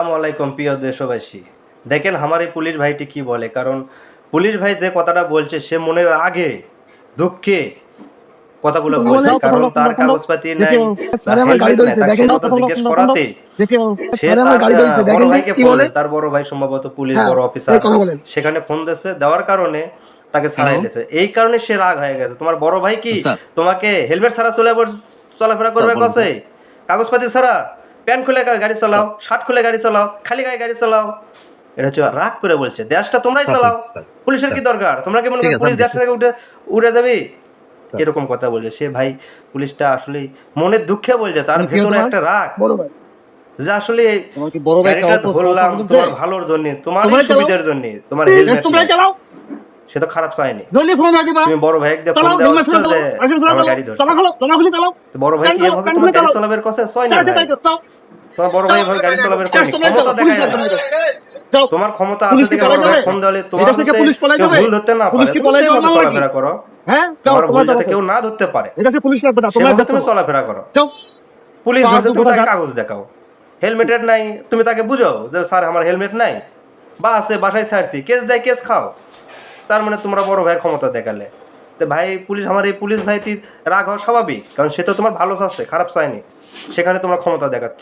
আসসালামু আলাইকুম প্রিয় দেশবাসী। দেখেন আমার এই পুলিশ ভাইটি কি বলে, কারণ পুলিশ ভাই যে কথাটা বলছে সে মনের আগে দুঃখে কথাগুলো বলছে, কারণ তার কাগজপাতি নাই, তার হেলমেট নাই। তাকে সে কথা জিজ্ঞেস করাতে সে তার বড় ভাইকে ফোন দিয়েছে। তার বড় ভাই সম্ভবত পুলিশ বড় অফিসার, সেখানে ফোন দিয়েছে, দেওয়ার কারণে তাকে ছাড়াই দিয়েছে। এই কারণে সে রাগ হয়ে গেছে। তোমার বড় ভাই কি তোমাকে হেলমেট ছাড়া চলাফেরা করবে কাছে, কাগজপাতি ছাড়া প্যান্ট খুলে গাড়ি চালাও, শার্ট খুলে গাড়ি চালাও, খালি গায়ে গাড়ি চালাও। এটা হচ্ছে রাগ করে বলছে, দেশটা তোমরাই চালাও, পুলিশের কি দরকার? তোমরা কি মনে করো পুলিশ দেশ থেকে উঠে যাবে? এরকম কথা বলছে সে। ভাই পুলিশটা আসলে মনের দুঃখে বলছে, তার ভেতরে একটা রাগ যে আসলে গাড়িটা ধরলাম তোমার ভালোর জন্য, তোমার সুবিধার জন্য, তোমার হেলমেট সে তো খারাপ চায়নি। তুমি বড় ভাই একদম ফোন দাও যে আমার গাড়ি ধরছে, বড় ভাই কি এভাবে তোমার গাড়ি চালাবের কথা ছয় না? তোমার বড় ভাই গাড়ি চালাবের ক্ষমতা দেখায় না। তোমার ক্ষমতা আছে দেখে বড় ভাই ফোন দিলে তোমার ভুল ধরতে না পারে, তুমি সেভাবে চলাফেরা করো। তোমার ভুল যাতে কেউ না ধরতে পারে সেভাবে তুমি চলাফেরা করো। পুলিশ ধরছে, তুমি তাকে কাগজ দেখাও। হেলমেটের নাই, তুমি তাকে বুঝাও যে স্যার আমার হেলমেট নাই বা আছে, বাসায় ছাড়ছি, কেস দেয়, কেস খাও। তার মানে তোমরা বড় ভাইয়ের ক্ষমতা দেখালে। তো ভাই পুলিশ, আমার এই পুলিশ ভাইটির রাগ হওয়া স্বাভাবিক, কারণ সে তো তোমার ভালো চাচ্ছে, খারাপ চায়নি। সেখানে তোমার ক্ষমতা দেখাচ্ছ।